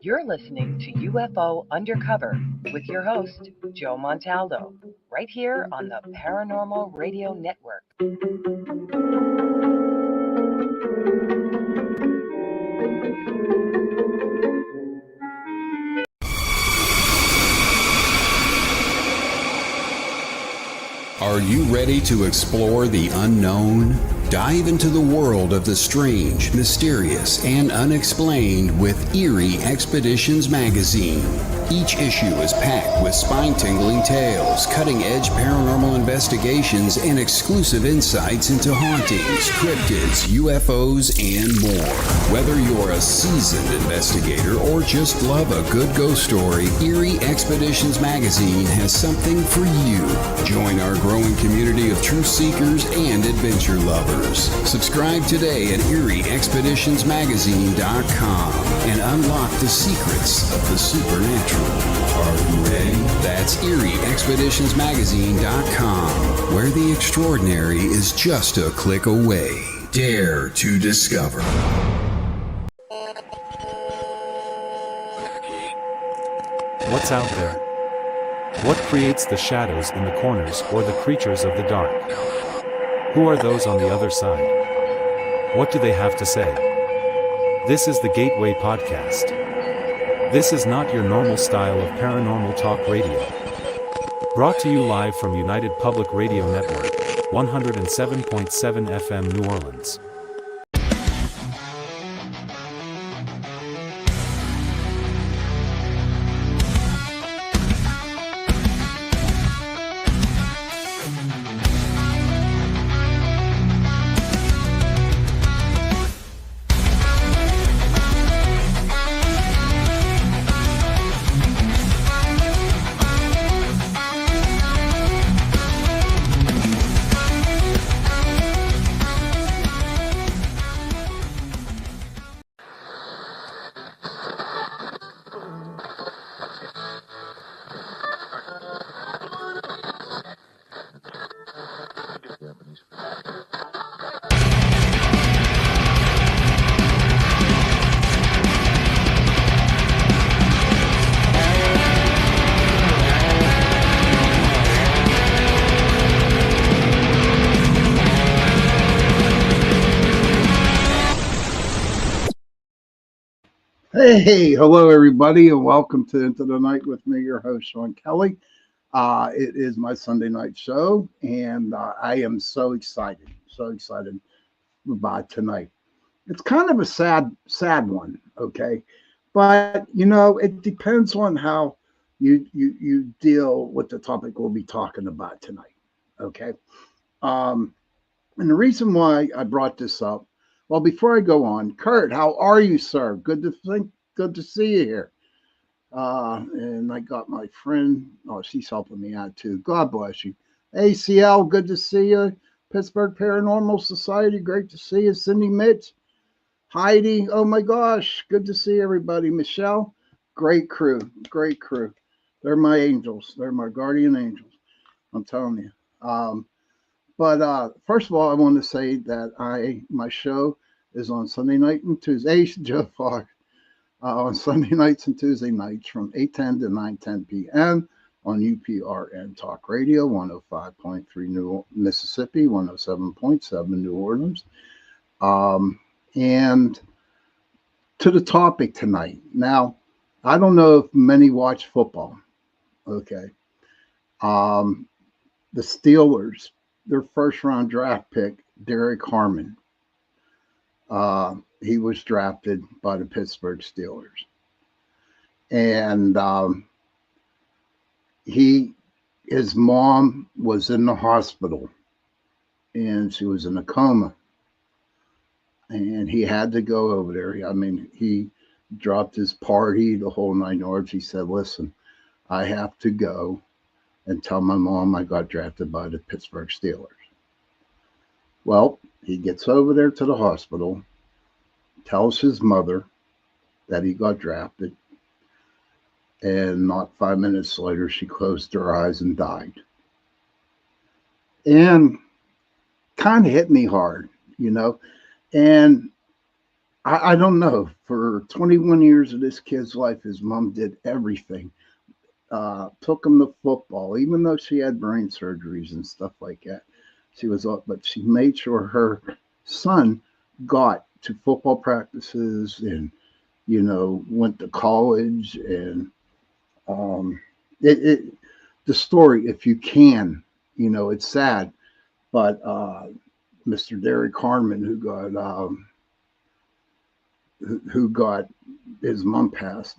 You're listening to UFO Undercover with your host, Joe Montaldo, right here on the Paranormal Radio Network. Are you ready to explore the unknown? Dive into the world of the strange, mysterious, and unexplained with Eerie Expeditions magazine. Each issue is packed with spine-tingling tales, cutting-edge paranormal investigations, and exclusive insights into hauntings, cryptids, UFOs, and more. Whether you're a seasoned investigator or just love a good ghost story, Eerie Expeditions magazine has something for you. Join our growing community of truth seekers and adventure lovers. Subscribe today at EerieExpeditionsMagazine.com and unlock the secrets of the supernatural. Are you ready? That's EerieExpeditionsMagazine.com, where the extraordinary is just a click away. Dare to discover. What's out there? What creates the shadows in the corners or the creatures of the dark? Who are those on the other side? What do they have to say? This is the Gateway Podcast. This is not your normal style of paranormal talk radio. Brought to you live from United Public Radio Network, 107.7 FM New Orleans. Hey, hello everybody, and welcome to Into the Night with me, your host, Sean Kelly. It is my Sunday night show, and I am so excited about tonight. It's kind of a sad one, okay? But, it depends on how you deal with the topic we'll be talking about tonight, okay? And the reason why I brought this up, well, before I go on, Kurt, how are you, sir? Good to see you here. And I got my friend, she's helping me out too. God bless you. ACL, good to see you. Pittsburgh Paranormal Society, great to see you. Cindy Mitch, Heidi, oh my gosh, good to see everybody. Michelle, great crew. They're my angels. They're my guardian angels. I'm telling you. But first of all, I want to say that my show is on Sunday night and Tuesday. Hey, Joe Fogg. On Sunday nights and Tuesday nights from 8:10 to 9:10 p.m. on UPRN Talk Radio, 105.3 New Mississippi, 107.7 New Orleans. And to the topic tonight. Now, I don't know if many watch football. Okay. The Steelers, their first round draft pick, Derek Harmon. He was drafted by the Pittsburgh Steelers. And his mom was in the hospital and she was in a coma. And he had to go over there. I mean, he dropped his party, the whole 9 yards. He said, listen, I have to go and tell my mom I got drafted by the Pittsburgh Steelers. Well, he gets over there to the hospital, tells his mother that he got drafted, and not 5 minutes later, she closed her eyes and died. And kind of hit me hard, And I don't know. For 21 years of this kid's life, his mom did everything. Took him to football, even though she had brain surgeries and stuff like that. She was up, but she made sure her son got to football practices and went to college and um, it the story, if you can, it's sad, but Mr. Derek Harmon, who got his mom passed.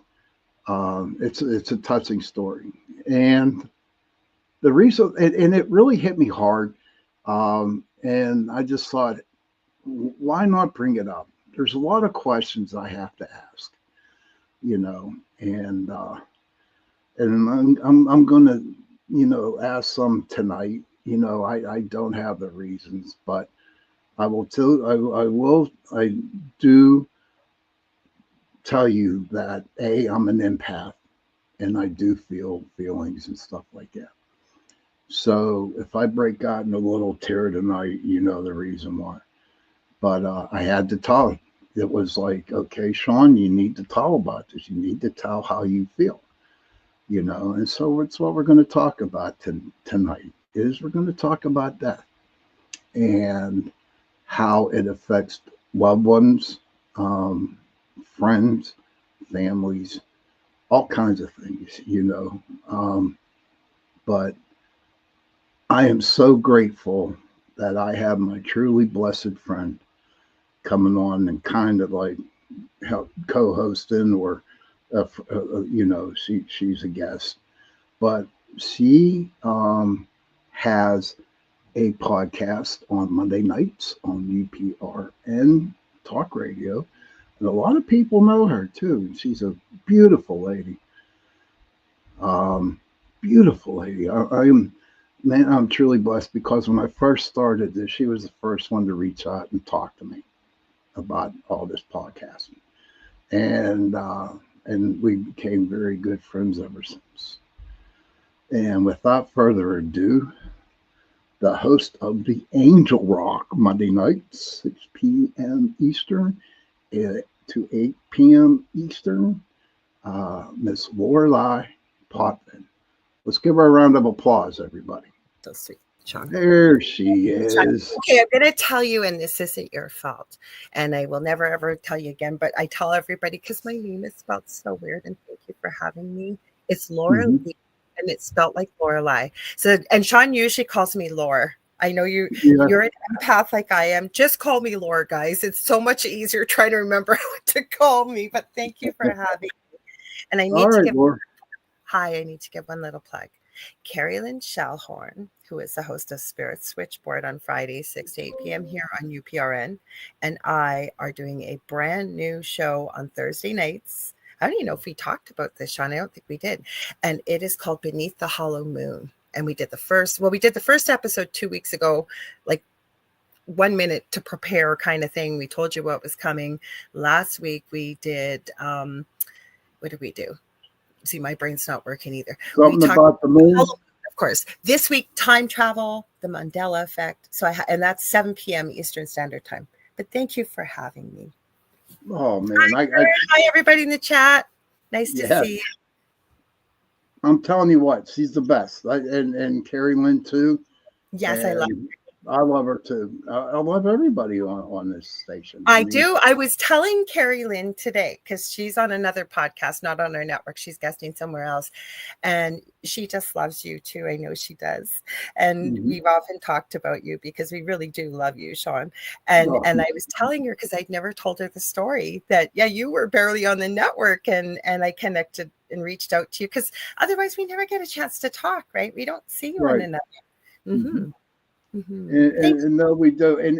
It's a touching story, and the reason, and it really hit me hard, and I just thought, why not bring it up? There's a lot of questions I have to ask, and I'm gonna ask some tonight. I don't have the reasons, but I do tell you that I'm an empath and I do feel feelings and stuff like that. So if I break out in a little tear tonight, you know the reason why. But I had to tell. It was like, okay, Sean, you need to tell about this. You need to tell how you feel, And so it's what we're going to talk about tonight. Is we're going to talk about death and how it affects loved ones, friends, families, all kinds of things. But I am so grateful that I have my truly blessed friend coming on and kind of like help co-hosting or, she's a guest, but she has a podcast on Monday nights on UPRN Talk Radio. And a lot of people know her too. She's a beautiful lady. Beautiful lady. I'm truly blessed because when I first started this, she was the first one to reach out and talk to me about all this podcasting, and we became very good friends ever since. And without further ado, the host of the Angel Rock Monday nights, 6 p.m. Eastern to 8 p.m. Eastern, Miss Lorilei Potvin. Let's give her a round of applause, everybody. So sweet, Sean. There she is. Okay, I'm going to tell you, and this isn't your fault, and I will never, ever tell you again, but I tell everybody because my name is spelled so weird, and thank you for having me. It's Laura Lee, and it's spelled like Lorelei. So, and Sean usually calls me Laura. I know you're an empath like I am. Just call me Laura, guys. It's so much easier trying to remember what to call me, but thank you for having me. And I need to give I need to give one little plug. Carrie Lynn Shellhorn, who is the host of Spirit Switchboard on Fridays, 6 to 8 p.m. here on UPRN, and I are doing a brand new show on Thursday nights. I don't even know if we talked about this, Sean. I don't think we did. And it is called Beneath the Hollow Moon. And we did the first episode 2 weeks ago, like 1 minute to prepare kind of thing. We told you what was coming. Last week we did, what did we do? See, my brain's not working either. Something about the moon. Of course. This week, time travel, the Mandela effect. So and that's 7 p.m. Eastern Standard Time. But thank you for having me. Oh man! Hi everybody in the chat. Nice to see you. I'm telling you what, she's the best. And Carrie Lynn too. Yes, I love her. I love her too. I love everybody on this station. I do. I was telling Carrie Lynn today, because she's on another podcast, not on our network. She's guesting somewhere else. And she just loves you too. I know she does. And we've often talked about you because we really do love you, Sean. And I was telling her, because I'd never told her the story, that, you were barely on the network. And I connected and reached out to you because otherwise we never get a chance to talk, right? We don't see one another. And no, we do. And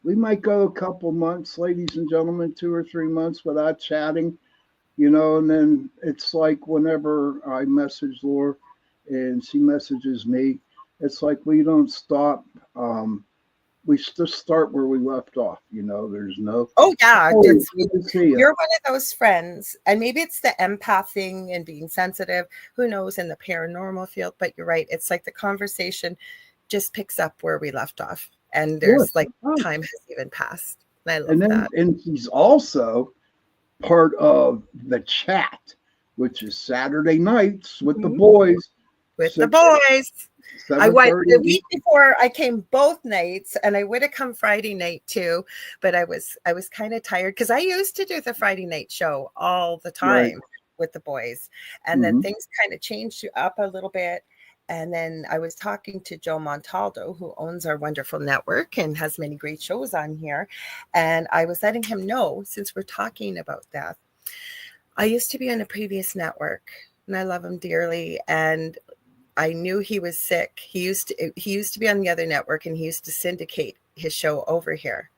we might go a couple months, ladies and gentlemen, 2 or 3 months without chatting, and then it's like whenever I message Laura and she messages me, it's like we don't stop. We just start where we left off. There's no. Oh yeah, you're one of those friends, and maybe it's the empath thing and being sensitive. Who knows in the paranormal field? But you're right. It's like the conversation just picks up where we left off, and there's time has even passed. I love And then, that. and he's also part of the chat, which is Saturday nights with the Mhm. boys, With the 6, boys. I went the 7:30. week before. I came both nights, and I would have come Friday night too, but I was kind of tired because I used to do the Friday night show all the Right. time with the boys, and then Hmm. things kind of changed up a little bit. And then I was talking to Joe Montaldo, who owns our wonderful network and has many great shows on here, and I was letting him know, since we're talking about death, I used to be on a previous network, and I love him dearly, and I knew he was sick. He used to be on the other network, and he used to syndicate his show over here.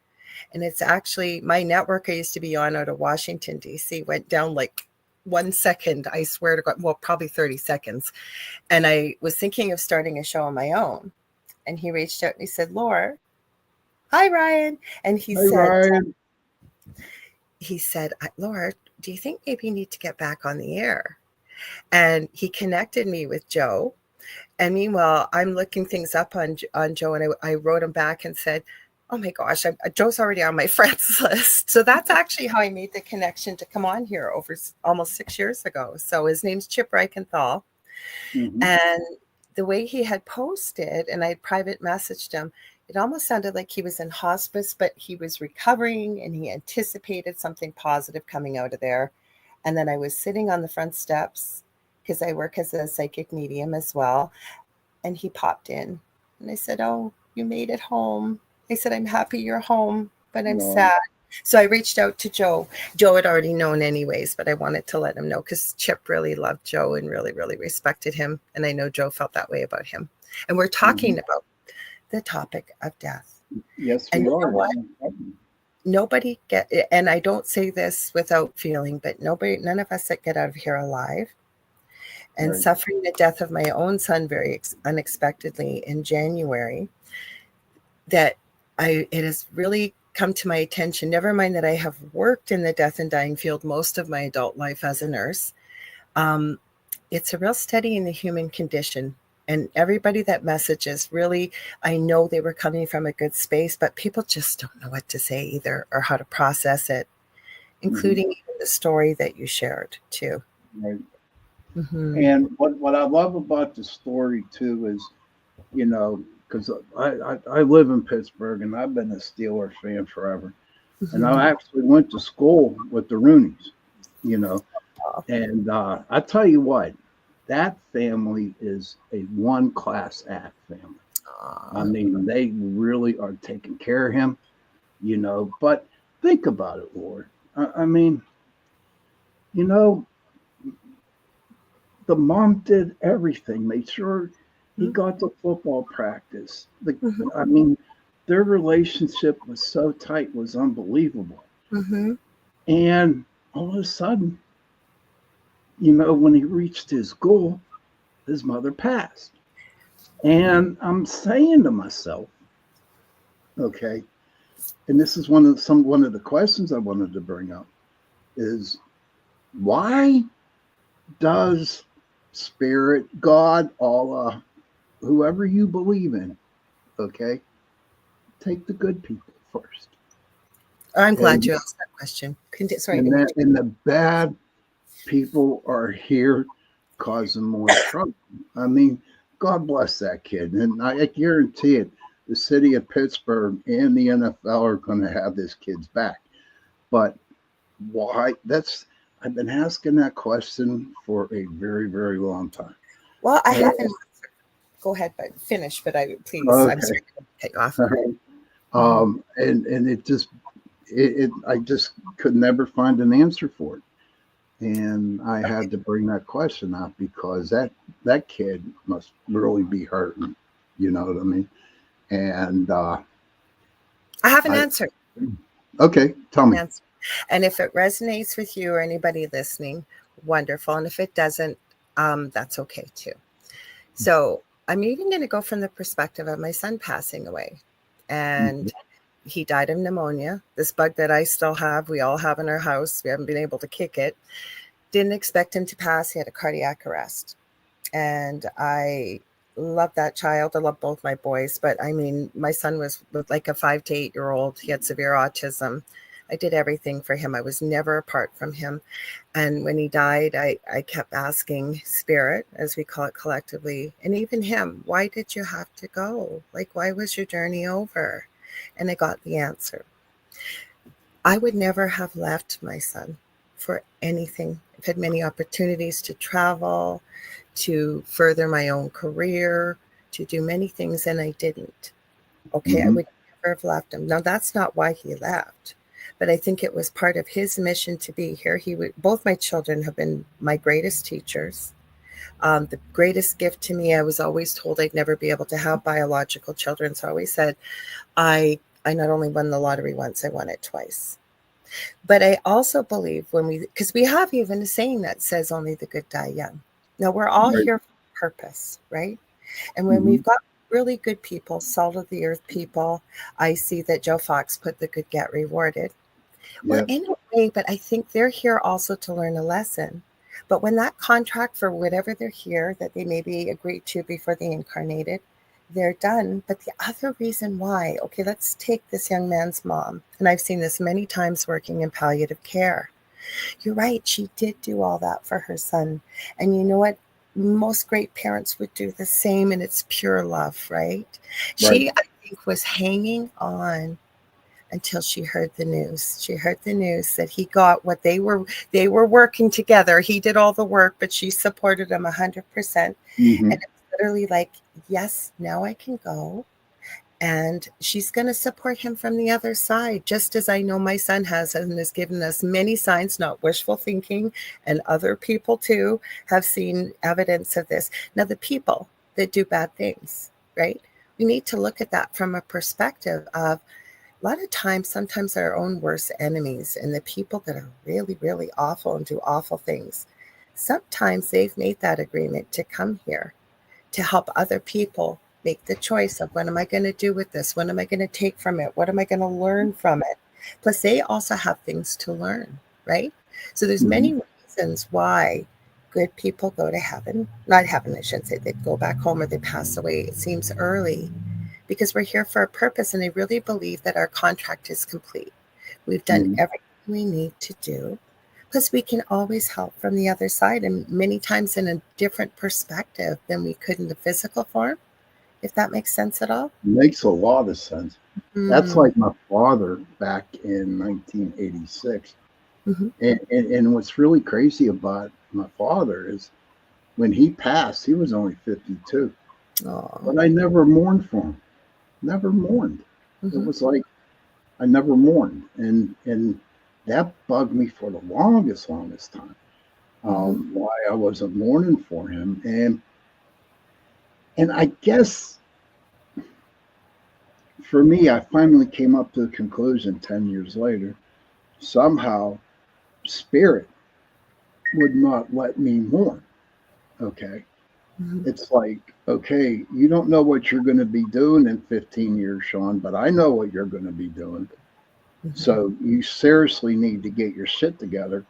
And it's actually my network I used to be on out of Washington, D.C. went down like 1 second. I swear to God, well, probably 30 seconds. And I was thinking of starting a show on my own. And he reached out and he said, Laura, hi, Ryan. And he Hey, said, Ryan. Laura, do you think maybe you need to get back on the air? And he connected me with Joe. And meanwhile, I'm looking things up on Joe, and I wrote him back and said, "Oh my gosh, Joe's already on my friends list." So that's actually how I made the connection to come on here over almost 6 years ago. So his name's Chip Reichenthal, Hmm. and the way he had posted, and I private messaged him, it almost sounded like he was in hospice, but he was recovering, and he anticipated something positive coming out of there. And then I was sitting on the front steps because I work as a psychic medium as well, and he popped in, and I said, "Oh, you made it home." I said, "I'm happy you're home, but I'm Well, sad." So I reached out to Joe. Joe had already known anyways, but I wanted to let him know because Chip really loved Joe and really, really respected him. And I know Joe felt that way about him. And we're mhm. talking about the topic of death. Yes, And we you know are. what? Nobody get, and I don't say this without feeling, but none of us that get out of here alive, and Right. suffering the death of my own son very unexpectedly in January, that it has really come to my attention. Never mind that I have worked in the death and dying field most of my adult life as a nurse. Um, it's a real study in the human condition. And everybody that messages, really, I know they were coming from a good space, but people just don't know what to say either or how to process it, Hmm. including even the story that you shared too. Right. Mm-hmm. And what I love about the story too is, because I live in Pittsburgh and I've been a Steelers fan forever. And Mm-hmm. I actually went to school with the Rooneys, you know. And I tell you what, that family is a one class act family. I mean, they really are taking care of him, But think about it, Lord. I mean, you know, the mom did everything, made sure he got to football practice. I mean, their relationship was so tight, was unbelievable. Mm-hmm. And all of a sudden, when he reached his goal, his mother passed. And I'm saying to myself, okay, and this is one of the questions I wanted to bring up is why does spirit, God, Allah, whoever you believe in, okay, take the good people first, I'm glad and you asked that question. Sorry, I and didn't mean that to. and the bad people are here causing more trouble. I mean, God bless that kid, and I guarantee it. The city of Pittsburgh and the NFL are going to have this kid's back. But why? I've been asking that question for a very, very long time. Well, I And, haven't. Go ahead, but finish. But please, I'm okay. sorry to cut you off. All right. Mm-hmm. And I just could never find an answer for it. And I had to bring that question up because that kid must really be hurting. You know what I mean? And I have an I answer. okay, tell me. Answer. And if it resonates with you or anybody listening, wonderful. And if it doesn't, that's okay too. So I'm even going to go from the perspective of my son passing away. And he died of pneumonia. This bug that I still have, we all have in our house. We haven't been able to kick it. Didn't expect him to pass. He had a cardiac arrest. And I love that child. I love both my boys, but I mean, my son was like a 5 to 8 year old. He had severe autism. I did everything for him. I was never apart from him. And when he died, I kept asking Spirit, as we call it collectively, and even him, why did you have to go? Like, why was your journey over? And I got the answer. I would never have left my son for anything. I've had many opportunities to travel, to further my own career, to do many things, and I didn't. Okay, I Hmm. would never have left him. Now, that's not why he left, but I think it was part of his mission to be here. Both my children have been my greatest teachers. The greatest gift to me, I was always told I'd never be able to have biological children. So I always said, I not only won the lottery once, I won it twice. But I also believe because we have even a saying that says only the good die young. Now, we're all Right. here for a purpose, right? And when Hmm. we've got really good people, salt of the earth people, I see that Joe Fox put the good get rewarded. Well, Yes. in a way, but I think they're here also to learn a lesson. But when that contract for whatever they're here that they maybe agreed to before they incarnated, they're done. But the other reason why, okay, let's take this young man's mom. And I've seen this many times working in palliative care. You're right. She did do all that for her son. And you know what? Most great parents would do the same, and it's pure love, right? Right. She, I think, was hanging on until she heard the news. She heard the news that he got what they were working together. He did all the work, but she supported him 100%. Hmm. And it's literally like, yes, now I can go. And she's going to support him from the other side, just as I know my son has and has given us many signs, not wishful thinking, and other people too have seen evidence of this. Now, the people that do bad things, right? We need to look at that from a perspective of a lot of times, sometimes our own worst enemies and the people that are really, really awful and do awful things, sometimes they've made that agreement to come here to help other people make the choice of what am I going to do with this? What am I going to take from it? What am I going to learn from it? Plus, they also have things to learn, right? So there's Hmm. many reasons why good people go to heaven. Not heaven, I shouldn't say. They go back home or they pass away. It seems early because we're here for a purpose, and I really believe that our contract is complete. We've done Hmm. everything we need to do. Plus, we can always help from the other side, and many times in a different perspective than we could in the physical form, if that makes sense at all. Makes a lot of sense. That's Mm. like my father back in 1986. Hmm. And what's really crazy about my father is when he passed, he was only 52. Oh. But I never mourned for him. Never mourned. It Hmm. was like I never mourned, and that bugged me for the longest time. Hmm. Why I wasn't mourning for him, and I guess for me, I finally came up to the conclusion 10 years later. Somehow, spirit would not let me mourn. Okay, Hmm. it's like, okay, you don't know what you're going to be doing in 15 years, Sean, but I know what you're going to be doing. Hmm. So you seriously need to get your shit together,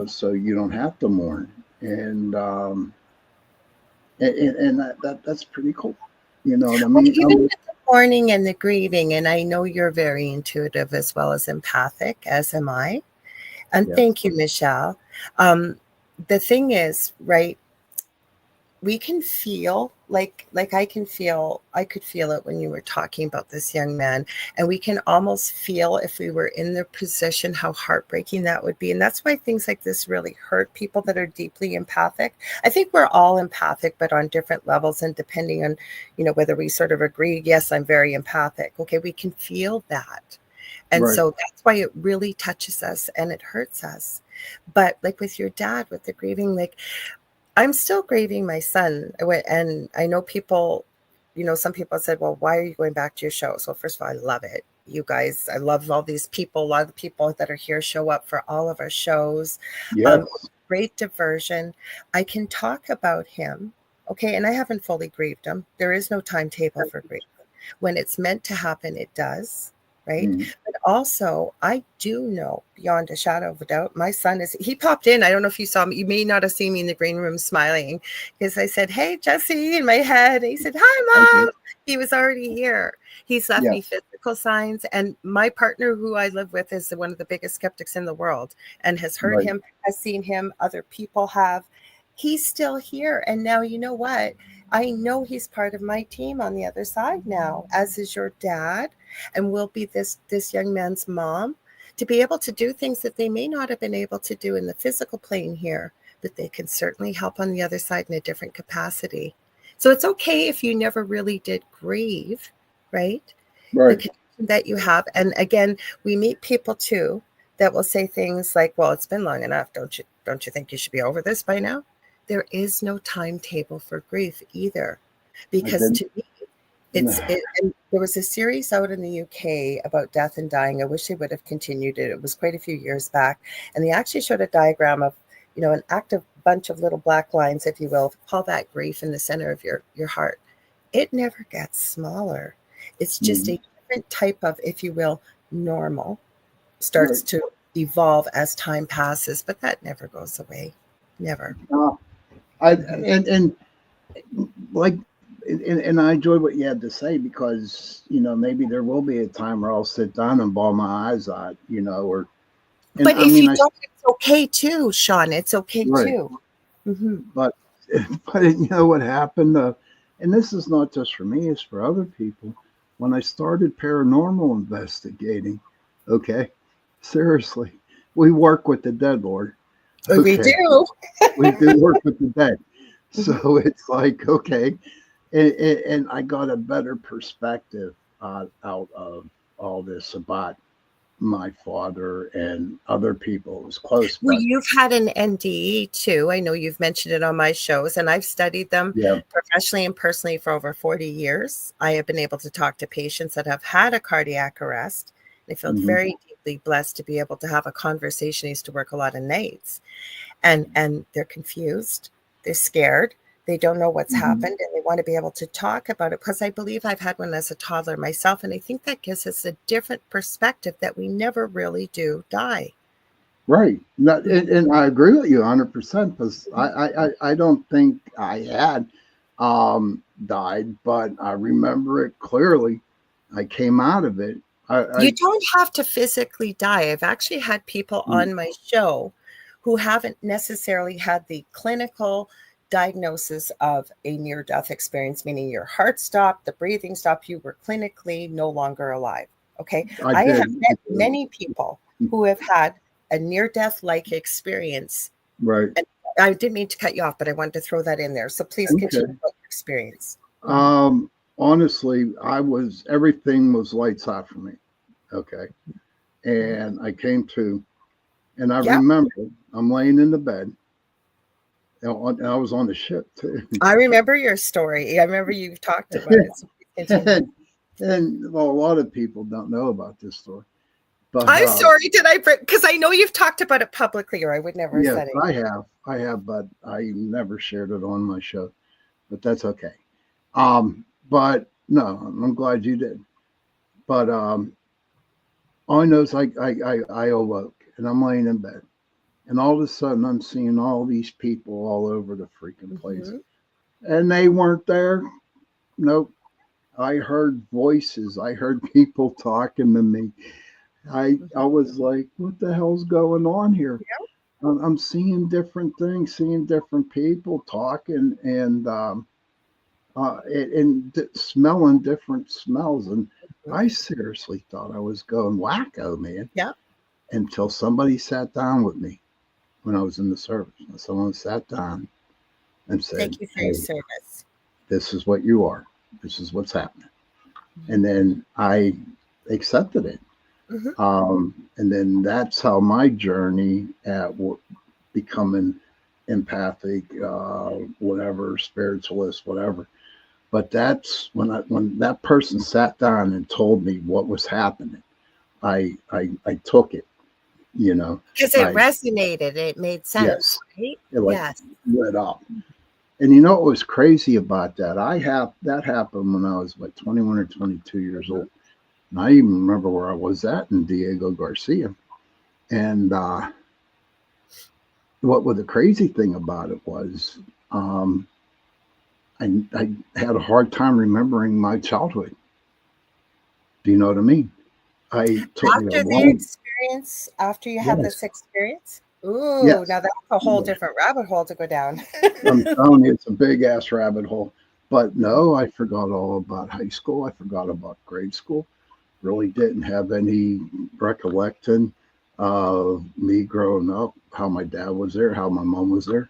so you don't have to mourn. And that's pretty cool. You know what I Well, mean? even with the mourning and the grieving, and I know you're very intuitive as well as empathic, as am I. And Yeah. thank you, Michelle. Um, the thing is, right, we can feel like I could feel it when you were talking about this young man, and we can almost feel if we were in their position how heartbreaking that would be. And that's why things like this really hurt people that are deeply empathic. I think we're all empathic, but on different levels, and depending on whether we sort of agree, yes, I'm very empathic, okay, we can feel that. And Right. so that's why it really touches us and it hurts us. But like with your dad, with the grieving, like I'm still grieving my son. And I know people, some people said, well, why are you going back to your show? So first of all, I love it. You guys, I love all these people. A lot of the people that are here show up for all of our shows. Yes. Great diversion. I can talk about him. Okay. And I haven't fully grieved him. There is no timetable for grief. When it's meant to happen, it does. right? Mhm. But also, I do know beyond a shadow of a doubt, my son he popped in. I don't know if you saw me. You may not have seen me in the green room smiling because I said, "Hey, Jesse," in my head. And he said, I "Hi, did. Mom." He was already here. He's left Yeah. me physical signs. And my partner, who I live with, is one of the biggest skeptics in the world and has heard Right. him, has seen him. Other people have. He's still here. And now, you know what? I know he's part of my team on the other side now, as is your dad, and will be this young man's mom, to be able to do things that they may not have been able to do in the physical plane here, but they can certainly help on the other side in a different capacity. So it's okay if you never really did grieve, right? The Right. connection that you have. And again, we meet people too that will say things like, "Well, it's been long enough. Don't you think you should be over this by now?" There is no timetable for grief either, I because didn't. to me, and there was a series out in the UK about death and dying. I wish they would have continued it. It was quite a few years back, and they actually showed a diagram of, an active bunch of little black lines, if you will, call that grief, in the center of your heart. It never gets smaller. It's just Mhm. a different type of, if you will, normal starts Right. to evolve as time passes, but that never goes away. Never. Uh, and like, and I enjoyed what you had to say, because maybe there will be a time where I'll sit down and bawl my eyes out, or and But I if mean you I don't, it's okay too, Sean. It's okay right, too. Hmm. but but what happened, and this is not just for me, it's for other people. When I started paranormal investigating, okay, seriously, we work with the dead, Lord. We Okay, do. we do work with the dead. Mhm. So it's like, okay, and I got a better perspective out of all this about my father and other people who's close. Well, But you've had an NDE too. I know you've mentioned it on my shows, and I've studied them yeah, professionally and personally for over 40 years. I have been able to talk to patients that have had a cardiac arrest. I felt hmm very deeply blessed to be able to have a conversation. I used to work a lot of nights, and they're confused, they're scared, they don't know what's hmm happened, and they want to be able to talk about it, because I believe I've had one as a toddler myself, and I think that gives us a different perspective that we never really do die. right. Not, and I agree with you 100%, because I don't think I had died, but I remember it clearly. I came out of it. You I don't have to physically die. I've actually had people on my show who haven't necessarily had the clinical diagnosis of a near-death experience, meaning your heart stopped, the breathing stopped, you were clinically no longer alive. Okay. I I have did. met many people who have had a near-death like experience. Right. And I didn't mean to cut you off, but I wanted to throw that in there. So please Okay. continue about your experience. Honestly, everything was lights out for me. Okay. And I came to, and I Yeah. remember I'm laying in the bed. And I was on the ship too. I remember your story. I remember you've talked about it. So please continue. and well, a lot of people don't know about this story. But I'm sorry, did I? Because I know you've talked about it publicly, or I would never have yes, said it. I have, but I never shared it on my show. But that's okay. But no, I'm glad you did. But all I know is I awoke and I'm laying in bed. And all of a sudden, I'm seeing all these people all over the freaking place. Mm-hmm. And they weren't there. Nope. I heard voices. I heard people talking to me. I was like, what the hell's going on here? I'm seeing different things, seeing different people talking, and smelling different smells. And I seriously thought I was going wacko, man, Yeah. until somebody sat down with me when I was in the service. Someone sat down and said, Thank you for your hey, service. this is what you are. This is what's happening. And then I accepted it. Mm-hmm. And then that's how my journey at becoming empathic, whatever, spiritualist, whatever. But that's when that person sat down and told me what was happening. I took it, you know. Because it I resonated. It made sense, Yes, right? it like Yes. lit up. And you know what was crazy about that? That happened when I was like 21 or 22 years old. And I even remember where I was at in Diego Garcia. And what the crazy thing about it was, um, I had a hard time remembering my childhood. Do you know what I mean? I took me a After the long, experience, after you had yes, this experience, ooh, yes, now that's a whole yes. different rabbit hole to go down. I'm telling you, it's a big ass rabbit hole. But no, I forgot all about high school. I forgot about grade school. Really didn't have any recollection of me growing up, how my dad was there, how my mom was there.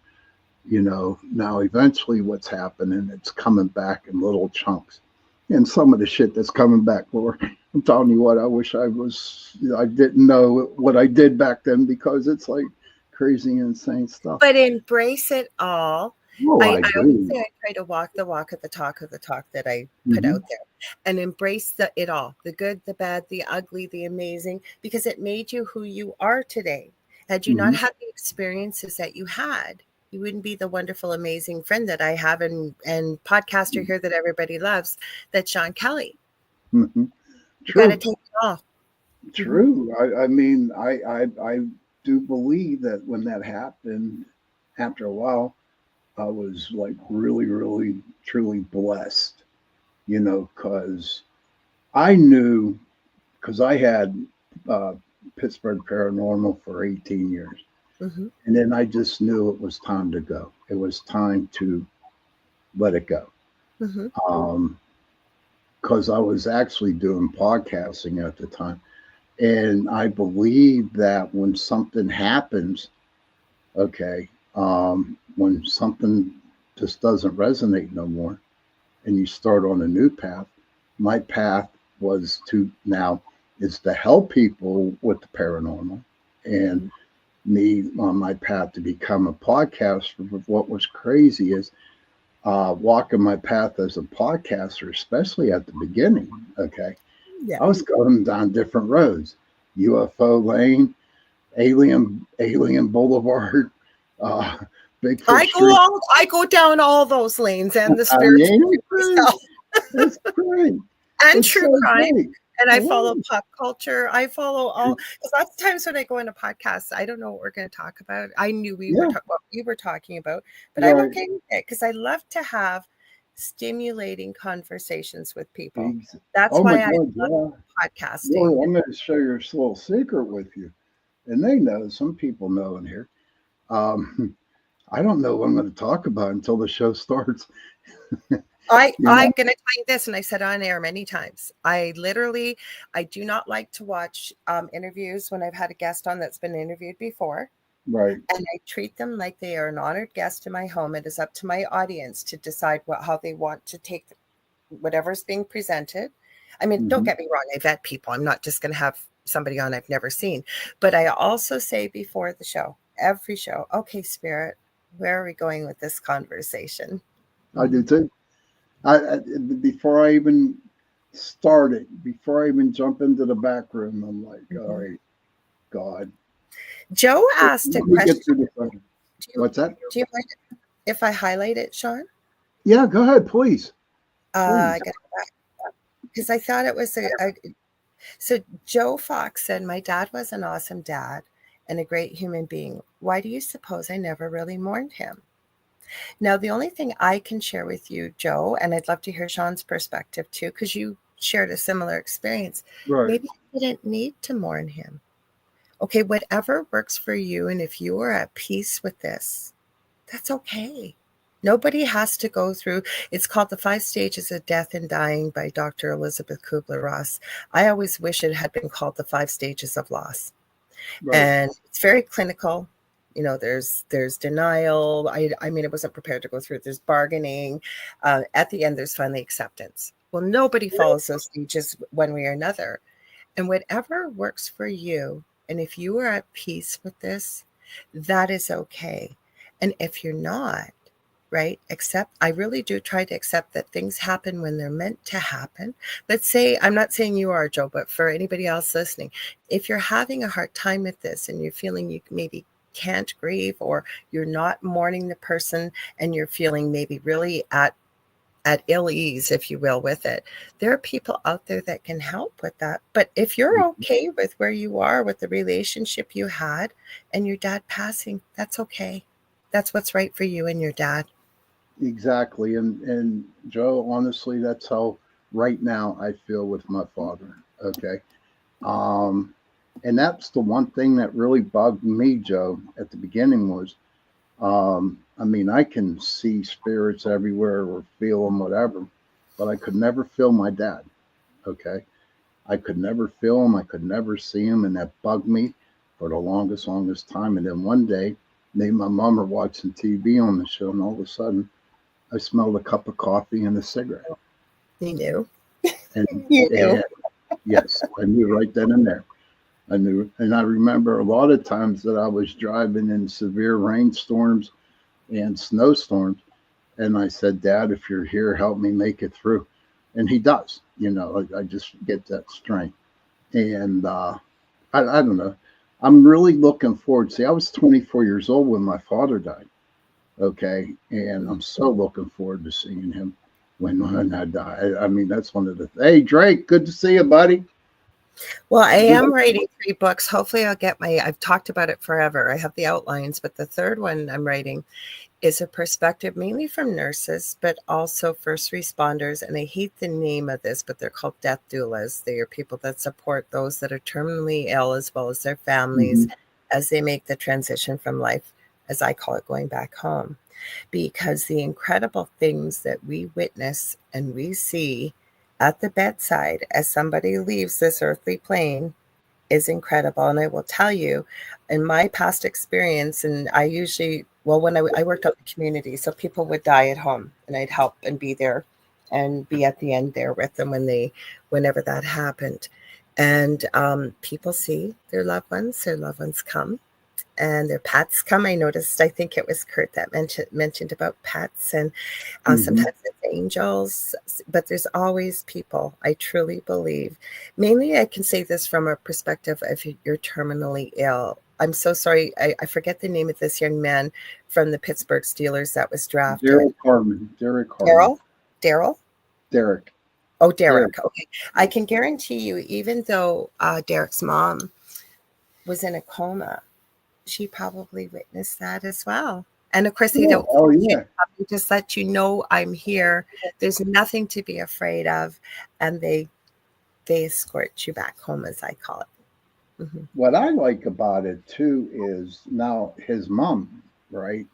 Now eventually what's happening, it's coming back in little chunks. And some of the shit that's coming back, Lord, I'm telling you what, I wish I didn't know what I did back then, because it's like crazy, insane stuff. But embrace it all. Oh, I I always do. say I try to walk the walk of the talk that I put Hmm. out there, and embrace it all, the good, the bad, the ugly, the amazing, because it made you who you are today. Had you not Hmm. had the experiences that you had, you wouldn't be the wonderful, amazing friend that I have, and podcaster here that everybody loves, that's Sean Kelly. Hmm. You got to True, take it all. Mhm. true. I mean, I do believe that when that happened, after a while, I was like really, really, truly blessed, because I knew, because I had uh, Pittsburgh Paranormal for 18 years. Mhm. And then I just knew it was time to go. It was time to let it go. Mhm. Because I was actually doing podcasting at the time. And I believe that when something happens, okay, when something just doesn't resonate no more, and you start on a new path, my path was to now is to help people with the paranormal, and me on my path to become a podcaster. But what was crazy is walking my path as a podcaster, especially at the beginning. Okay, Yeah. I was going down different roads: UFO lane, Alien Boulevard, uh, Bigfoot Street. I go down all those lanes and the I spiritual mean, it's great. myself. It's great. And It's true so crime. great. And I Yeah. follow pop culture. I follow all, because lots of times when I go into podcasts, I don't know what we're going to talk about. I knew Yeah. what we were talking about, but I'm Right. okay with it because I love to have stimulating conversations with people. That's Oh my why I God. love Yeah. podcasting. Lori, I'm going to share this little secret with you. And they know, some people know in here. Um, I don't know what I'm going to talk about until the show starts. You I'm know? going to tell you this, and I said on air many times. I do not like to watch interviews when I've had a guest on that's been interviewed before. Right. And I treat them like they are an honored guest in my home. It is up to my audience to decide how they want to take whatever's being presented. I mean, don't Hmm. get me wrong, I vet people. I'm not just going to have somebody on I've never seen. But I also say before the show, every show, okay, Spirit, where are we going with this conversation? I do Mhm. too. Before I even started, before I even jump into the back room, I'm like, all Mhm. right, God, Joe asked a let me get question. through this. One. Do you, What's that? do you mind if I highlight it, Sean? Yeah, go ahead, please. I Please. got because I thought it was so Joe Fox said, my dad was an awesome dad and a great human being. Why do you suppose I never really mourned him? Now, the only thing I can share with you, Joe, and I'd love to hear Sean's perspective too, because you shared a similar experience. Right. Maybe I didn't need to mourn him. Okay, whatever works for you. And if you are at peace with this, that's okay. Nobody has to go through. It's called The Five Stages of Death and Dying by Dr. Elizabeth Kubler-Ross. I always wish it had been called The Five Stages of Loss. Right. And it's very clinical. You know, there's denial. I mean, I wasn't prepared to go through it. There's bargaining. At the end, there's finally acceptance. Well, nobody follows those stages one way or another. And whatever works for you, and if you are at peace with this, that is okay. And if you're not, right, I really do try to accept that things happen when they're meant to happen. Let's say, I'm not saying you are, Joe, but for anybody else listening, if you're having a hard time with this and you're feeling you maybe can't grieve, or you're not mourning the person and you're feeling maybe really at at ill ease, if you will, with it. There are people out there that can help with that. But if you're okay with where you are, with the relationship you had and your dad passing, that's okay. That's what's right for you and your dad. Exactly. And Joe, honestly, that's how right now I feel with my father. Okay. Um, and that's the one thing that really bugged me, Joe, at the beginning was, I mean, I can see spirits everywhere or feel them, whatever, but I could never feel my dad. Okay. I could never feel him. I could never see him. And that bugged me for the longest time. And then one day, me and my mom were watching TV on the show, and all of a sudden, I smelled a cup of coffee and a cigarette. You knew. And, You knew. and yes, I knew right then and there. I knew. And I remember a lot of times that I was driving in severe rainstorms and snowstorms. And I said, Dad, if you're here, help me make it through. And he does. I just get that strength. And I don't know. I'm really looking forward. See, I was 24 years old when my father died. Okay. And I'm so looking forward to seeing him when I die. I mean, that's one of the. Hey, Drake, good to see you, buddy. Well, I am writing 3 books. Hopefully I'll get I've talked about it forever. I have the outlines, but the third one I'm writing is a perspective mainly from nurses, but also first responders. And I hate the name of this, but they're called death doulas. They are people that support those that are terminally ill as well as their families as they make the transition from life, as I call it, going back home. Because the incredible things that we witness and we see at the bedside as somebody leaves this earthly plane is incredible. And I will tell you, in my past experience, and I usually, when I worked out in the community, so people would die at home and I'd help and be there and be at the end there with them whenever that happened. And people see their loved ones come and their pets come. I noticed, I think it was Kurt that mentioned about pets, and sometimes it's angels, but there's always people. I truly believe. Mainly, I can say this from a perspective of you're terminally ill. I'm so sorry. I forget the name of this young man from the Pittsburgh Steelers that was drafted. Derek Carmen. Daryl? Derek. Oh, Derek. Okay. I can guarantee you, even though Derek's mom was in a coma, she probably witnessed that as well. And of course, they don't. Oh, yeah. Just let you know I'm here. There's nothing to be afraid of, and they escort you back home, as I call it. What I like about it too is now his mom, right?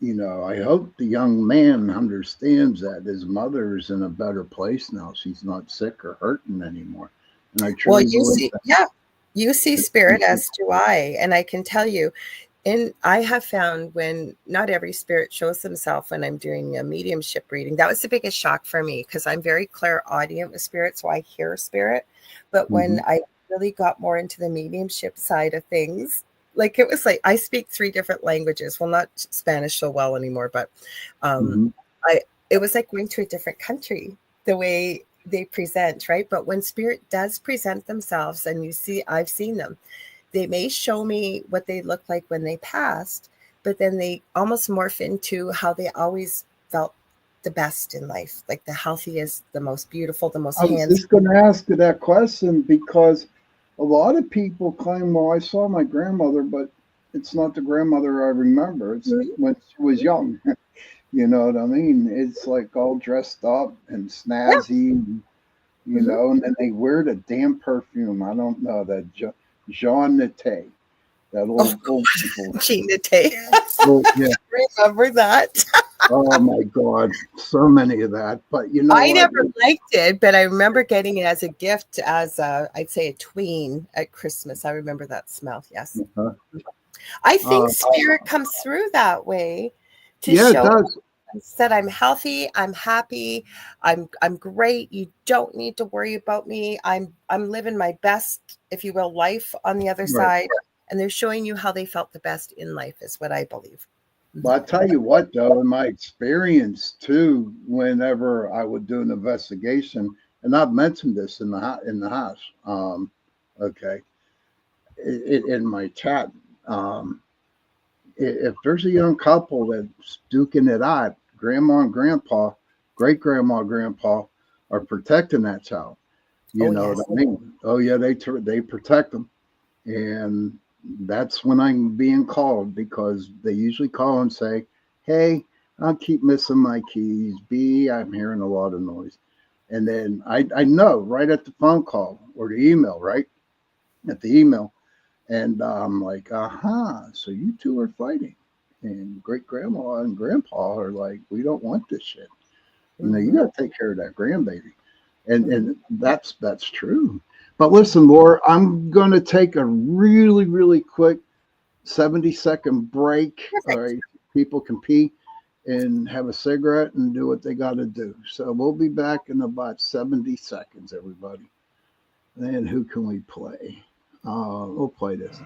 I hope the young man understands that his mother is in a better place now. She's not sick or hurting anymore. And I truly believe that. You see spirit, as do I. And I can tell you, I have found when not every spirit shows themselves when I'm doing a mediumship reading. That was the biggest shock for me because I'm very clairaudient with spirit, so I hear spirit. But when I really got more into the mediumship side of things, like it was like I speak 3 different languages. Well, not Spanish so well anymore, but it was like going to a different country the way they present, right? But when spirit does present themselves, and I've seen them, they may show me what they look like when they passed, but then they almost morph into how they always felt the best in life, like the healthiest, the most beautiful, the most handsome. I was just going to ask you that question because a lot of people claim, well, I saw my grandmother, but it's not the grandmother I remember. It's when she was young. You know what I mean? It's like all dressed up and snazzy, and then they wear the damn perfume. I don't know, that Jean Nate. That old people. Jean Nate. Yeah. Remember that? Oh my God, so many of that. But I never liked it, but I remember getting it as a gift, as I'd say a tween at Christmas. I remember that smell. Yes, I think spirit comes through that way to show it does. That I'm healthy, I'm happy, I'm great. You don't need to worry about me. I'm living my best, if you will, life on the other side. And they're showing you how they felt the best in life, is what I believe. Well, I tell you what, though, in my experience too, whenever I would do an investigation, and I've mentioned this in the house, okay, in my chat, if there's a young couple that's duking it out, grandma and grandpa great grandma, grandpa are protecting that child. You Oh, know yes. what I mean? Oh yeah, they protect them, and that's when I'm being called, because they usually call and say, "Hey, I keep missing my keys. B, I'm hearing a lot of noise," and then I know right at the phone call or the email, right at the email, and I'm like, aha, so you two are fighting, and great grandma and grandpa are like, we don't want this shit. You know, you Mhm. got to take care of that grandbaby, and Mhm. that's true. But listen, Laura, I'm gonna take a really quick 70-second break. All Perfect. right, people can pee and have a cigarette and do what they got to do. So we'll be back in about 70 seconds, everybody. And who can we play? We'll play this.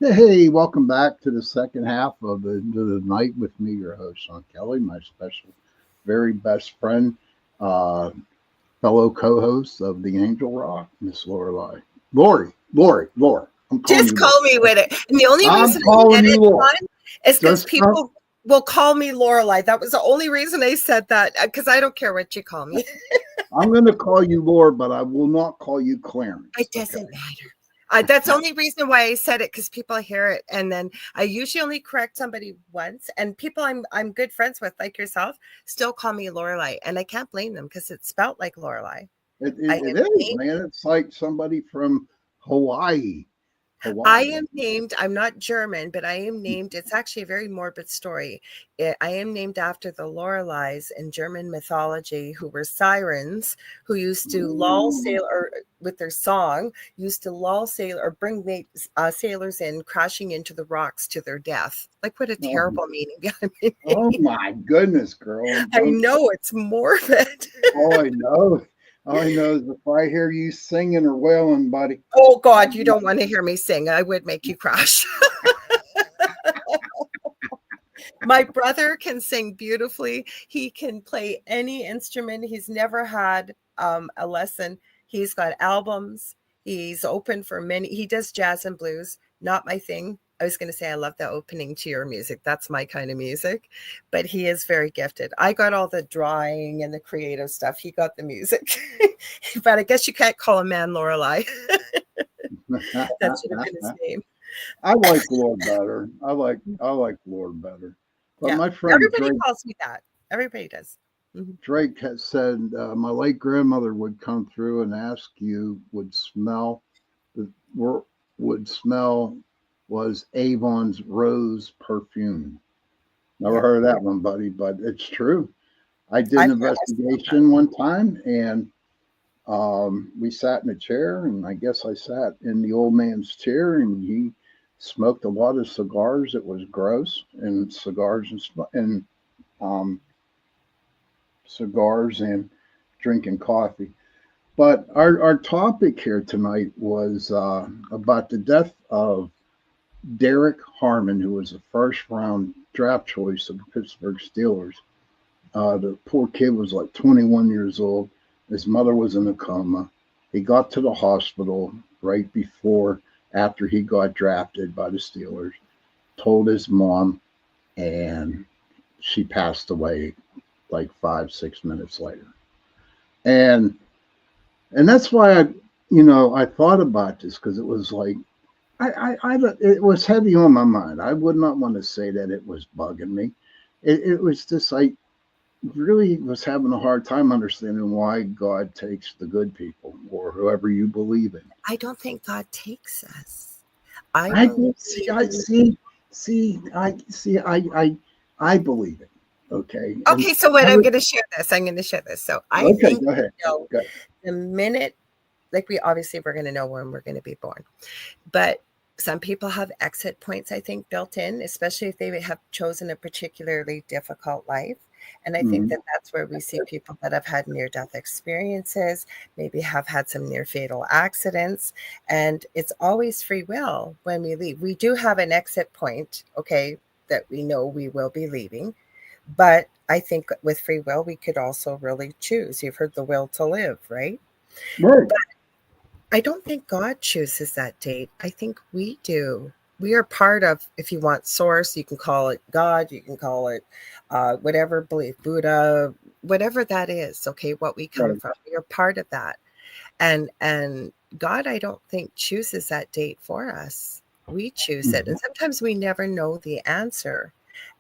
Hey, welcome back to the second half of the night with me, your host, Sean Kelly, my special, very best friend, uh, fellow co-host of the Angel Rock, Miss Lorelei. Lori. I'm calling Just you Lori. call me with it. And the only I'm reason I calling said you it, Lori. John, is because Just people will call me Lorelei. That was the only reason I said that, because I don't care what you call me. I'm going to call you Lord, but I will not call you Clarence. It doesn't matter. That's the only reason why I said it, because people hear it, and then I usually only correct somebody once. And people I'm good friends with, like yourself, still call me Lorelei, and I can't blame them because it's spelt like Lorelei. I It am is, named. man. It's like somebody from Hawaii. I Hawaii. am named. I'm not German, but I am named. It's actually a very morbid story. I am named after the Lorelei's in German mythology, who were sirens who used to lull sail, or with their song, used to lull sail or bring sailors in, crashing into the rocks to their death. Like, what a Oh, terrible meaning behind it. oh my goodness, girl. I Don't know it's morbid. all I know. All I know is if I hear you singing or wailing, buddy. Oh God, you don't want to hear me sing. I would make you crash. My brother can sing beautifully. He can play any instrument. He's never had a lesson. He's got albums. He's open for many. He does jazz and blues. Not my thing. I was going to say I love the opening to your music. That's my kind of music. But he is very gifted. I got all the drawing and the creative stuff. He got the music. But I guess you can't call a man Lorelei. That should have been his name. I like Lord better. I like Lord better. But Yeah. my friend Everybody Drake calls me that. Everybody does. Mhm. Drake has said my late grandmother would come through and ask you the would smell was Avon's rose perfume. Never Yeah. heard of that one, buddy, but it's true. I did an I smell that. investigation one time, and we sat in a chair, and I guess I sat in the old man's chair, and he smoked a lot of cigars. It was gross, and um, cigars and drinking coffee. But our topic here tonight was about the death of Derek Harmon, who was a first round draft choice of the Pittsburgh Steelers. The poor kid was like 21 years old. His mother was in a coma. He got to the hospital right before, after he got drafted by the Steelers, told his mom, and she passed away like 5, 6 minutes later. And that's why I thought about this because it was like, it was heavy on my mind. I would not want to say that it was bugging me. It was just like, really was having a hard time understanding why God takes the good people or whoever you believe in. I don't think God takes us. I I believe. do see. I see. See. I see. I believe it. Okay. And Okay, so what I I'm would, going to share this. I'm going to share this. So I okay. think, Go ahead. Go. the minute, like we obviously we're going to know when we're going to be born, but some people have exit points, I think, built in, especially if they have chosen a particularly difficult life. And I think Hmm. that that's where we see people that have had near death experiences, maybe have had some near fatal accidents. And it's always free will when we leave. We do have an exit point, okay, that we know we will be leaving. But I think with free will, we could also really choose. You've heard the will to live, right? Right. I don't think God chooses that date. I think we do. We are part of, if you want source, you can call it God, you can call it whatever belief, Buddha, whatever that is, okay, what we come Right. from. We are part of that. And God, I don't think chooses that date for us. We choose it. Mhm. And sometimes we never know the answer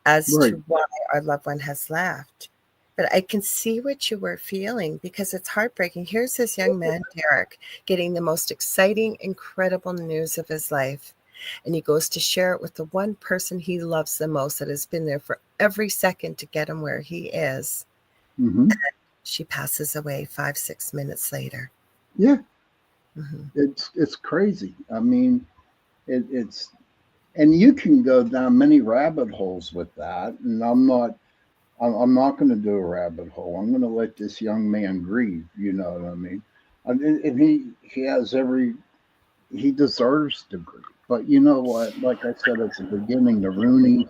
as Right. to why our loved one has left. But I can see what you were feeling because it's heartbreaking. Here's this young man, Derek, getting the most exciting, incredible news of his life. And he goes to share it with the one person he loves the most that has been there for every second to get him where he is. Hmm. She passes away 5, 6 minutes later. Yeah. Hmm. It's crazy. I mean, it's and you can go down many rabbit holes with that. And I'm not going to do a rabbit hole. I'm going to let this young man grieve. You know what I mean? And he has he deserves to grieve. But you know what? Like I said at the beginning, the Rooneys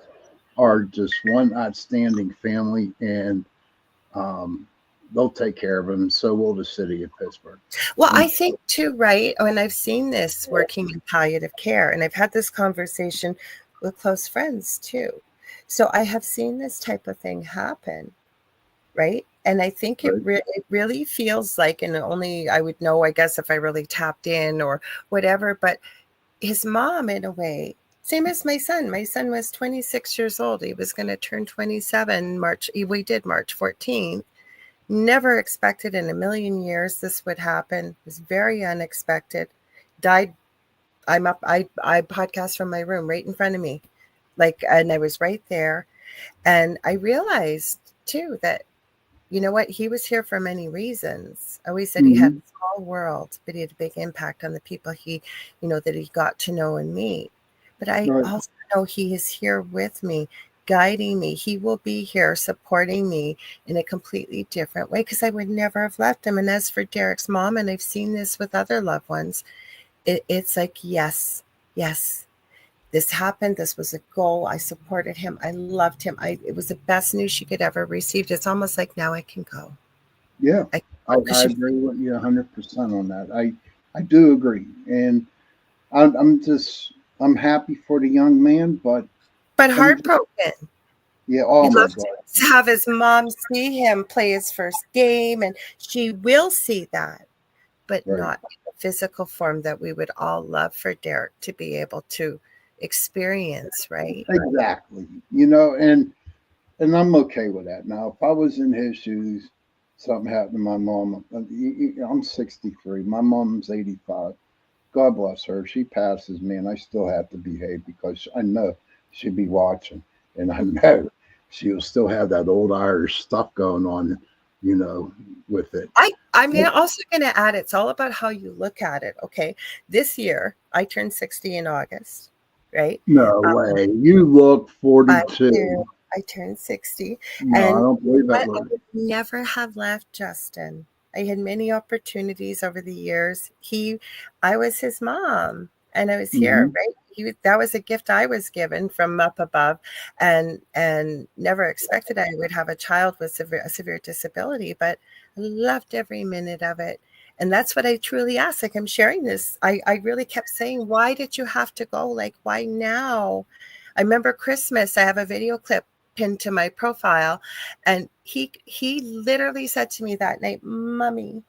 are just one outstanding family, and um, they'll take care of him. So will the city of Pittsburgh. Well, And I think too, right? And I've seen this working in palliative care, and I've had this conversation with close friends too. So I have seen this type of thing happen, right? And I think right, it really feels like, and only I would know, I guess, if I really tapped in or whatever, but his mom, in a way, same as my son. My son was 26 years old. He was going to turn 27 March. We did March 14th. Never expected in a million years this would happen. It was very unexpected. Died. I'm up. I podcast from my room right in front of me, like, and I was right there. And I realized too that, you know what, he was here for many reasons. I always said he had hmm, a small world, but he had a big impact on the people that he got to know and meet. But I right, also know he is here with me, guiding me. He will be here supporting me in a completely different way because I would never have left him. And as for Derek's mom, and I've seen this with other loved ones, it's like, yes, yes, this happened. This was a goal. I supported him. I loved him. It was the best news she could ever receive. It's almost like now I can go. yeah. I can go because I she. agree with you 100% on that. I do agree, and I'm just I'm happy for the young man, but But I'm just, heartbroken. yeah. Oh He'd my love God. to have his mom see him play his first game, and she will see that, but Right. not in the physical form that we would all love for Derek to be able to experience, right? Exactly. And I'm okay with that. Now, if I was in his shoes, something happened to my mom. I'm 63. My mom's 85. God bless her. She passes me, and I still have to behave because I know she'd be watching, and I know she'll still have that old Irish stuff going on, with it. Also going to add, it's all about how you look at it. Okay. This year, I turned 60 in August, right? No Um, way. You look I 42. do. I turned 60. No, I And don't believe that I word. would never have left Justin. I had many opportunities over the years. I was his mom, and I was here, Hmm. right? That was a gift I was given from up above, and never expected I would have a child with a severe disability, but I loved every minute of it. And that's what I truly asked. Like, I'm sharing this. I really kept saying, why did you have to go? Like, why now? I remember Christmas. I have a video clip pinned to my profile, and he literally said to me that night, "Mommy,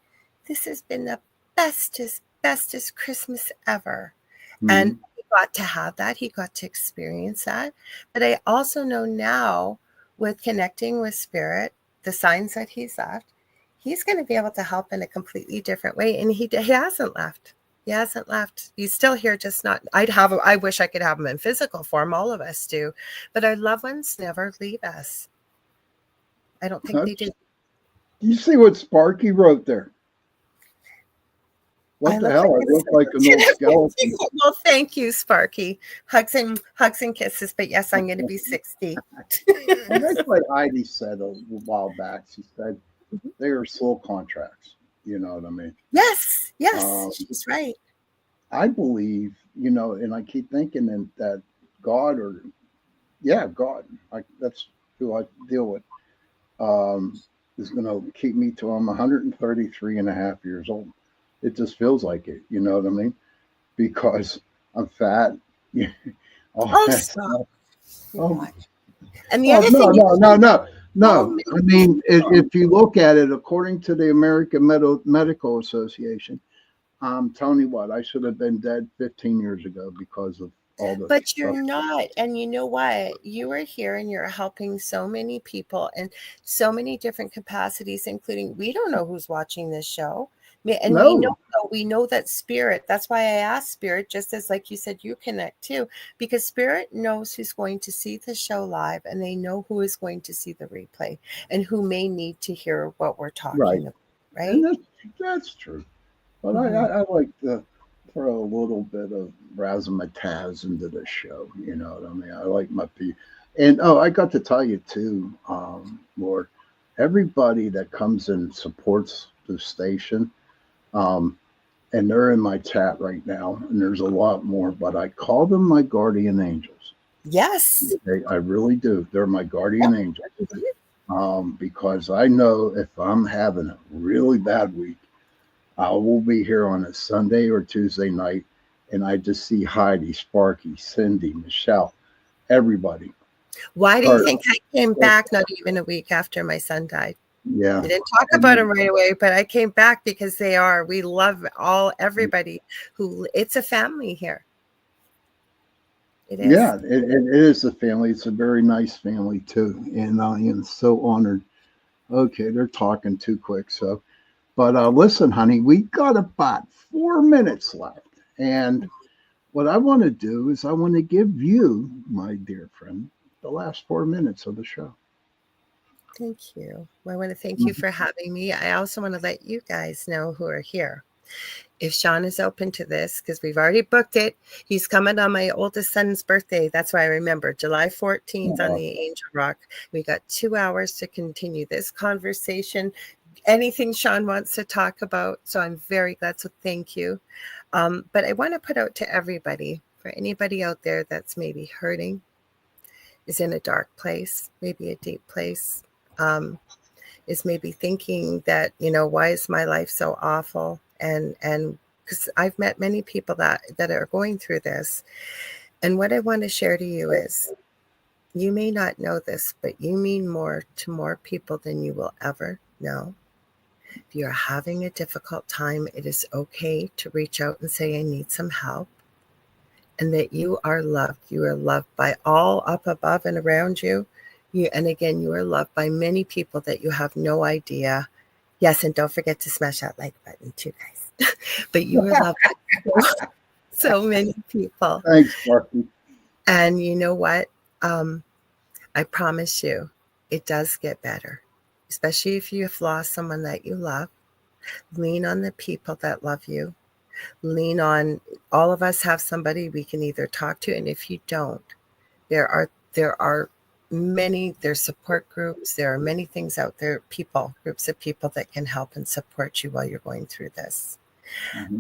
this has been the bestest bestest Christmas ever. Mhm. And he got to have that. He got to experience that. But I also know now, with connecting with spirit, the signs that he's left, he's going to be able to help in a completely different way. And he hasn't left. He hasn't left. He's still here, just not. I wish I could have him in physical form. All of us do. But our loved ones never leave us. I don't think they do. You see what Sparky wrote there? What the hell? It looked like an old skeleton. Well, thank you, Sparky. Hugs and kisses. But yes, I'm going to be 60. And that's what Heidi said a while back. She said they are soul contracts. You know what I mean? Yes, she's right. I believe, and I keep thinking that God, God, that's who I deal with, is going to keep me till I'm 133 and a half years old. It just feels like it, you know what I mean? Because I'm fat. Stop. Oh. And the other thing No. I mean, if you look at it, according to the American Medical Association, I'm telling you what, I should have been dead 15 years ago because of all the But stuff. you're not. And you know what? You are here and you're helping so many people in so many different capacities, including, we don't know who's watching this show. And we know that spirit. That's why I asked spirit, just as like you said, you connect too, because spirit knows who's going to see the show live, and they know who is going to see the replay and who may need to hear what we're talking about. Right. And that's true. But I like to throw a little bit of razzmatazz into the show. You know what I mean? I like my people. And I got to tell you too, Lord, everybody that comes and supports the station, and they're in my chat right now, and there's a lot more, but I call them my guardian angels. Yes. I really do. They're my guardian angels. Because I know if I'm having a really bad week, I will be here on a Sunday or Tuesday night, and I just see Heidi, Sparky, Cindy, Michelle, everybody. Why do you think I came back not even a week after my son died? Yeah. We didn't talk about him right away, but I came back because we love everybody it's a family here. It is. Yeah, it is a family. It's a very nice family too. And I am so honored. Okay, they're talking too quick. So, but listen, honey, we got about 4 minutes left. And what I want to do is I want to give you, my dear friend, the last 4 minutes of the show. Thank you. I want to thank you for having me. I also want to let you guys know who are here. If Sean is open to this, because we've already booked it, he's coming on my oldest son's birthday. That's why I remember July 14th on the Angel Rock. We got 2 hours to continue this conversation. Anything Sean wants to talk about. So I'm very glad. So thank you. But I want to put out to everybody, for anybody out there that's maybe hurting, is in a dark place, maybe a deep place, is maybe thinking that, why is my life so awful? And because I've met many people that are going through this. And what I want to share to you is, you may not know this, but you mean more to more people than you will ever know. If you're having a difficult time, it is okay to reach out and say, I need some help. And that you are loved. You are loved by all up above and around you. And again, you are loved by many people that you have no idea. Yes, and don't forget to smash that like button too, guys. But you are loved by so many people. Thanks, Sparky. And you know what? I promise you, it does get better. Especially if you've lost someone that you love. Lean on the people that love you. Lean on, all of us have somebody we can either talk to, and if you don't, there are there's support groups, there are many things out there, groups of people that can help and support you while you're going through this.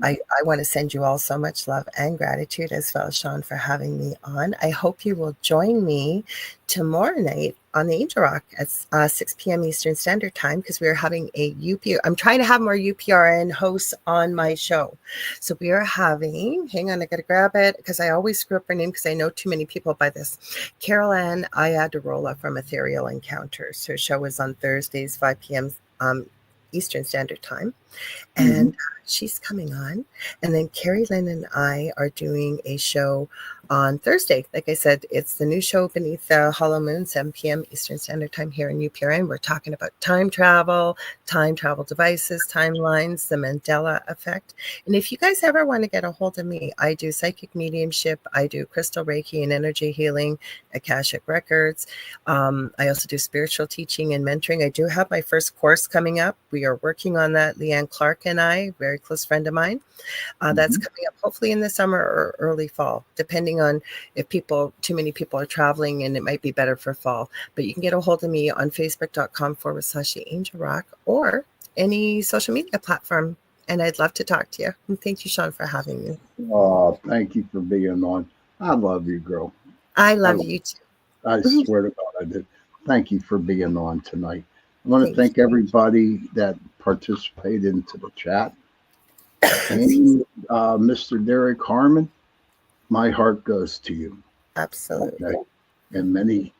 I want to send you all so much love and gratitude, as well, Sean, for having me on. I hope you will join me tomorrow night on the Angel Rock at 6 p.m. Eastern Standard Time, because we are having I'm trying to have more UPRN hosts on my show. So we are having, hang on, I got to grab it because I always screw up her name because I know too many people by this. Carol Ann Ayadarola from Ethereal Encounters. Her show is on Thursdays, 5 p.m. Eastern Standard Time. and she's coming on. And then Carrie Lynn and I are doing a show on Thursday. Like I said, it's the new show Beneath the Hollow Moon, 7 p.m. Eastern Standard Time here in UPRN. We're talking about time travel devices, timelines, the Mandela effect. And if you guys ever want to get a hold of me, I do psychic mediumship, I do crystal Reiki and energy healing, Akashic records. I also do spiritual teaching and mentoring. I do have my first course coming up. We are working on that, Leanne Clark and I, very close friend of mine. That's coming up hopefully in the summer or early fall, depending on if too many people are traveling, and it might be better for fall. But you can get a hold of me on facebook.com/Angel or any social media platform. And I'd love to talk to you. And thank you, Sean, for having me. Oh, thank you for being on. I love you, girl. I love you too. I swear to God, I do. Thank you for being on tonight. I want to thank everybody that participated into the chat. And Mr. Derek Harmon, my heart goes to you. Absolutely. Okay? And many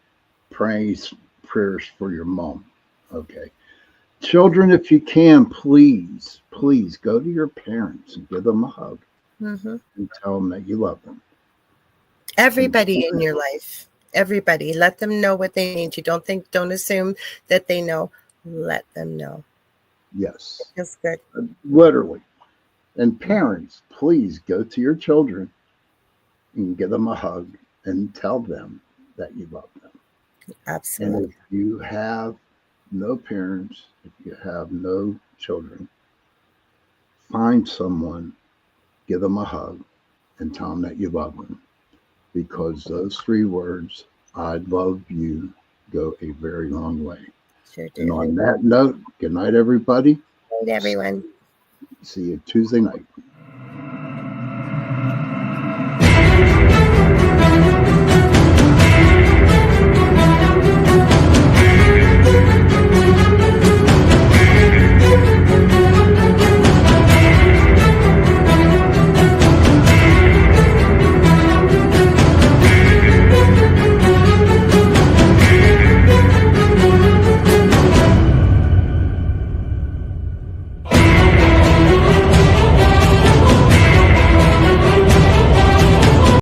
prayers for your mom. Okay. Children, if you can, please go to your parents and give them a hug and tell them that you love them. Everybody in your life, everybody, let them know what they need. Don't assume that they know. Let them know. Yes. That's good. Literally. And parents, please go to your children and give them a hug and tell them that you love them. Absolutely. And if you have no parents, if you have no children, find someone, give them a hug, and tell them that you love them. Because those 3 words, I love you, go a very long way. Sure do. And on that note, good night, everybody. Good night, everyone. See you Tuesday night.